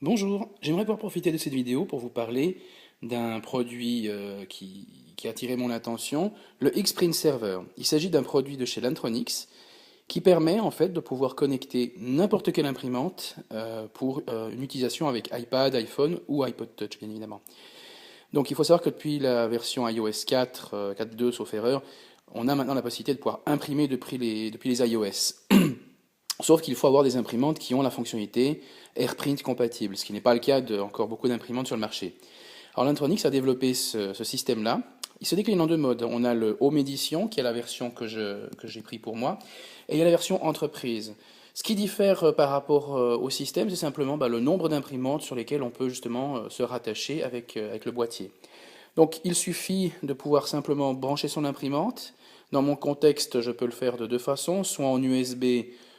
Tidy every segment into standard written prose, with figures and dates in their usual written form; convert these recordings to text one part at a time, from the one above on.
Bonjour, j'aimerais pouvoir profiter de cette vidéo pour vous parler d'un produit qui a attiré mon attention, le Xprint Server. Il s'agit d'un produit de chez Lantronix qui permet en fait de pouvoir connecter n'importe quelle imprimante pour une utilisation avec iPad, iPhone ou iPod Touch bien évidemment. Donc il faut savoir que depuis la version iOS 4, 4.2 sauf erreur, on a maintenant la possibilité de pouvoir imprimer depuis les iOS. Sauf qu'il faut avoir des imprimantes qui ont la fonctionnalité AirPrint compatible, ce qui n'est pas le cas de encore beaucoup d'imprimantes sur le marché. Alors Lantronix a développé ce système-là. Il se décline en deux modes. On a le Home Edition, qui est la version que j'ai pris pour moi, et il y a la version Entreprise. Ce qui diffère par rapport au système, c'est simplement le nombre d'imprimantes sur lesquelles on peut justement se rattacher avec le boîtier. Donc il suffit de pouvoir simplement brancher son imprimante. Dans mon contexte, je peux le faire de deux façons, soit en USB,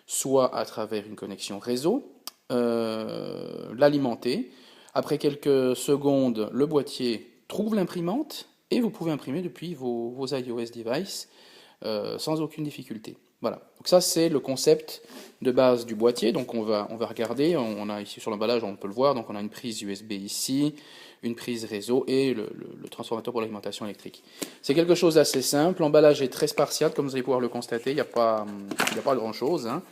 soit à travers une connexion réseau, l'alimenter. Après quelques secondes, le boîtier trouve l'imprimante et vous pouvez imprimer depuis vos iOS devices sans aucune difficulté. Voilà, donc ça c'est le concept de base du boîtier. Donc on va regarder, on a ici sur l'emballage, on peut le voir, donc on a une prise USB ici, une prise réseau et le transformateur pour l'alimentation électrique. C'est quelque chose d'assez simple, l'emballage est très spartiate comme vous allez pouvoir le constater, il n'y a pas grand chose, hein.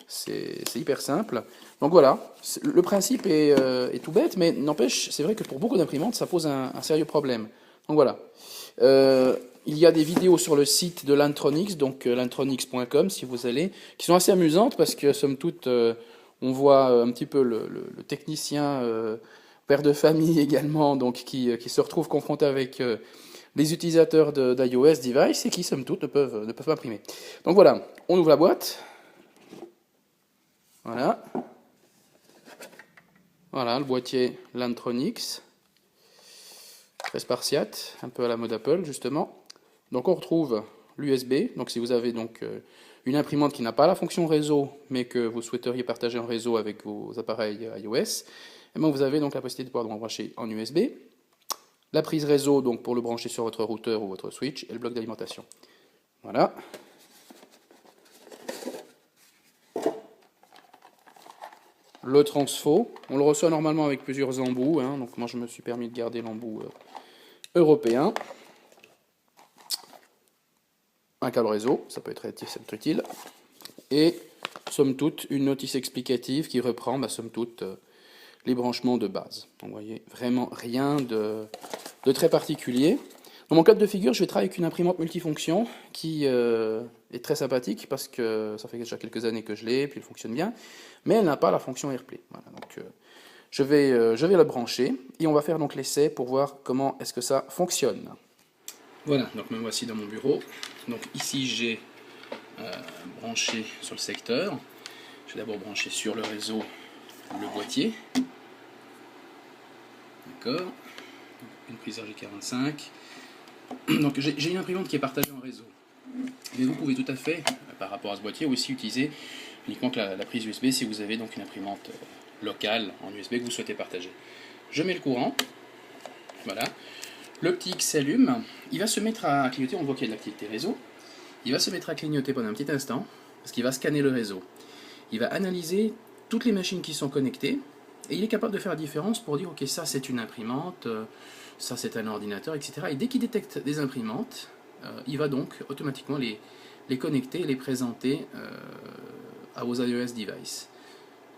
C'est hyper simple. Donc voilà, le principe est tout bête, mais n'empêche, c'est vrai que pour beaucoup d'imprimantes, ça pose un sérieux problème. Donc voilà. Il y a des vidéos sur le site de Lantronix, donc lantronix.com si vous allez, qui sont assez amusantes parce que somme toute, on voit un petit peu le technicien, père de famille également, donc qui se retrouve confronté avec les utilisateurs d'iOS device et qui somme toute ne peuvent pas imprimer. Donc voilà, on ouvre la boîte. Voilà. Voilà le boîtier Lantronix. Très spartiate, un peu à la mode Apple justement. Donc on retrouve l'USB. Donc si vous avez donc une imprimante qui n'a pas la fonction réseau, mais que vous souhaiteriez partager en réseau avec vos appareils iOS, et bien vous avez donc la possibilité de pouvoir le brancher en USB. La prise réseau donc pour le brancher sur votre routeur ou votre switch et le bloc d'alimentation. Voilà. Le transfo, on le reçoit normalement avec plusieurs embouts, hein, donc moi je me suis permis de garder l'embout européen. Un câble réseau, ça peut être utile. Et, somme toute, une notice explicative qui reprend, somme toute, les branchements de base. Donc vous voyez, vraiment rien de très particulier. Dans mon cas de figure, je vais travailler avec une imprimante multifonction qui est très sympathique parce que ça fait déjà quelques années que je l'ai, puis elle fonctionne bien, mais elle n'a pas la fonction AirPlay. Voilà, donc je vais la brancher et on va faire donc l'essai pour voir comment est-ce que ça fonctionne. Voilà, donc me voici dans mon bureau. Donc ici j'ai branché sur le secteur. Je vais d'abord brancher sur le réseau le boîtier. D'accord. Une prise RJ45. Donc j'ai une imprimante qui est partagée en réseau. Mais vous pouvez tout à fait, par rapport à ce boîtier, aussi utiliser uniquement que la prise USB si vous avez donc une imprimante locale en USB que vous souhaitez partager. Je mets le courant. Voilà. Le petit X s'allume. Il va se mettre à clignoter. On voit qu'il y a de l'activité réseau. Il va se mettre à clignoter pendant un petit instant parce qu'il va scanner le réseau. Il va analyser toutes les machines qui sont connectées et il est capable de faire la différence pour dire ok, ça c'est une imprimante, ça c'est un ordinateur, etc. Et dès qu'il détecte des imprimantes, il va donc automatiquement les connecter et les présenter à vos iOS devices.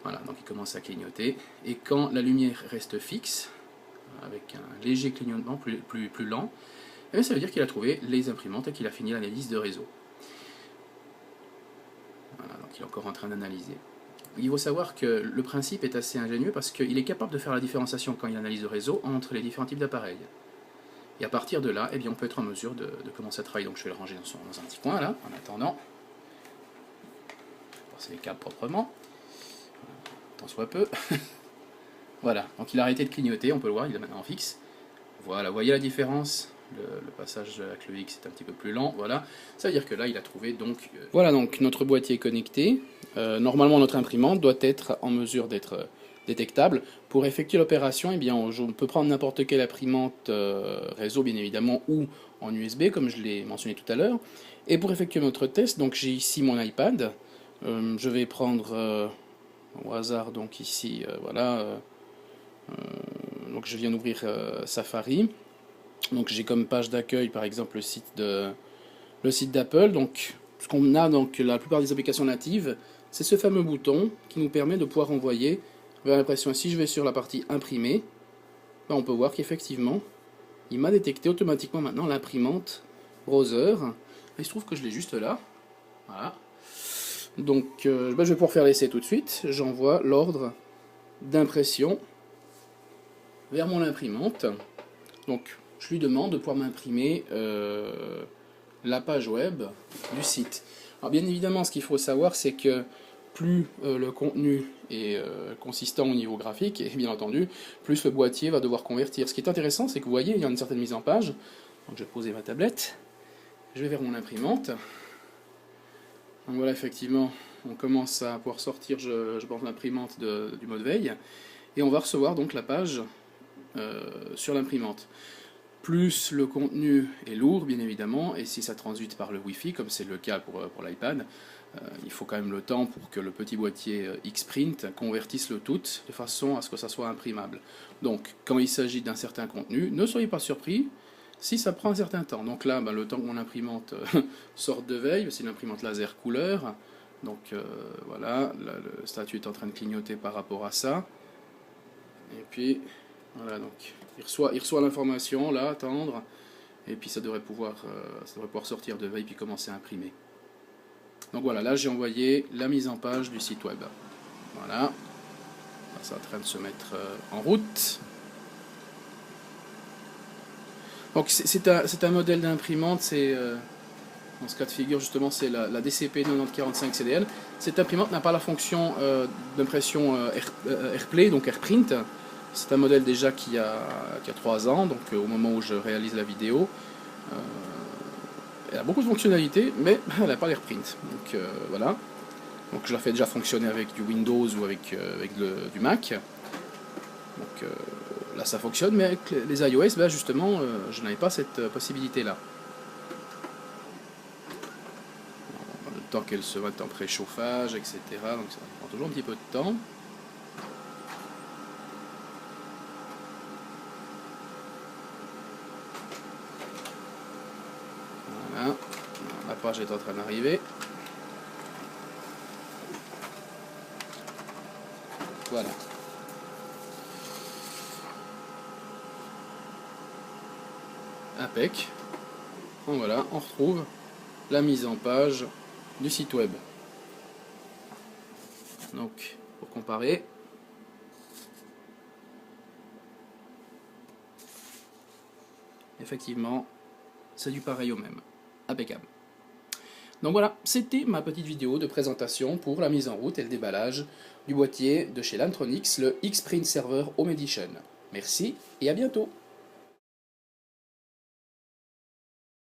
Voilà, donc il commence à clignoter et quand la lumière reste fixe, avec un léger clignotement plus lent, et bien ça veut dire qu'il a trouvé les imprimantes et qu'il a fini l'analyse de réseau. Voilà, donc il est encore en train d'analyser. Il faut savoir que le principe est assez ingénieux parce qu'il est capable de faire la différenciation quand il analyse le réseau entre les différents types d'appareils. Et à partir de là, eh bien, on peut être en mesure de commencer à travailler. Donc je vais le ranger dans un petit coin là, en attendant. Passer les câbles proprement. Tant soit peu. Voilà, donc il a arrêté de clignoter, on peut le voir, il est maintenant fixe. Voilà, vous voyez la différence, le passage avec le X est un petit peu plus lent, voilà. Ça veut dire que là, il a trouvé donc... Voilà, donc notre boîtier est connecté. Normalement, notre imprimante doit être en mesure d'être détectable. Pour effectuer l'opération, eh bien, on peut prendre n'importe quelle imprimante réseau, bien évidemment, ou en USB, comme je l'ai mentionné tout à l'heure. Et pour effectuer notre test, donc j'ai ici mon iPad. Je vais prendre au hasard, donc ici, voilà... Donc je viens d'ouvrir Safari. Donc j'ai comme page d'accueil par exemple le site d'Apple. Donc ce qu'on a dans la plupart des applications natives, c'est ce fameux bouton qui nous permet de pouvoir envoyer vers l'impression. Si je vais sur la partie imprimée, ben, on peut voir qu'effectivement il m'a détecté automatiquement maintenant l'imprimante browser. Il se trouve que je l'ai juste là. Voilà. Donc ben, je vais pouvoir faire l'essai tout de suite. J'envoie l'ordre d'impression vers mon imprimante. Donc je lui demande de pouvoir m'imprimer la page web du site. Alors bien évidemment, ce qu'il faut savoir, c'est que plus le contenu est consistant au niveau graphique, et bien entendu, plus le boîtier va devoir convertir. Ce qui est intéressant, c'est que vous voyez, il y a une certaine mise en page. Donc je vais poser ma tablette, je vais vers mon imprimante. Donc voilà, effectivement, on commence à pouvoir sortir, je pense, l'imprimante du mode veille, et on va recevoir donc la page sur l'imprimante. Plus le contenu est lourd, bien évidemment, et si ça transite par le Wi-Fi, comme c'est le cas pour l'iPad, il faut quand même le temps pour que le petit boîtier Xprint convertisse le tout de façon à ce que ça soit imprimable. Donc, quand il s'agit d'un certain contenu, ne soyez pas surpris si ça prend un certain temps. Donc là, ben, le temps que mon imprimante sorte de veille, c'est une imprimante laser couleur. Donc voilà, là, le statut est en train de clignoter par rapport à ça. Et puis, voilà, donc il reçoit l'information, là, attendre, et puis ça devrait pouvoir sortir de veille puis commencer à imprimer. Donc voilà, là j'ai envoyé la mise en page du site web. Voilà, là, c'est en train de se mettre en route. Donc c'est un modèle d'imprimante, c'est dans ce cas de figure justement c'est la DCP 9045 CDL. Cette imprimante n'a pas la fonction d'impression AirPlay, donc AirPrint. C'est un modèle déjà qui a 3 ans, donc au moment où je réalise la vidéo. Elle a beaucoup de fonctionnalités, mais elle n'a pas l'AirPrint. Donc voilà. Donc je la fais déjà fonctionner avec du Windows ou avec du Mac. Donc là ça fonctionne, mais avec les iOS, ben, justement, je n'avais pas cette possibilité-là. Le temps qu'elle se mette en préchauffage, etc. Donc ça prend toujours un petit peu de temps. Voilà. La page est en train d'arriver. Voilà. Impec. Donc voilà, on retrouve la mise en page du site web. Donc, pour comparer, effectivement, c'est du pareil au même. Impeccable. Donc voilà, c'était ma petite vidéo de présentation pour la mise en route et le déballage du boîtier de chez Lantronix, le Xprint Server Home Edition. Merci et à bientôt.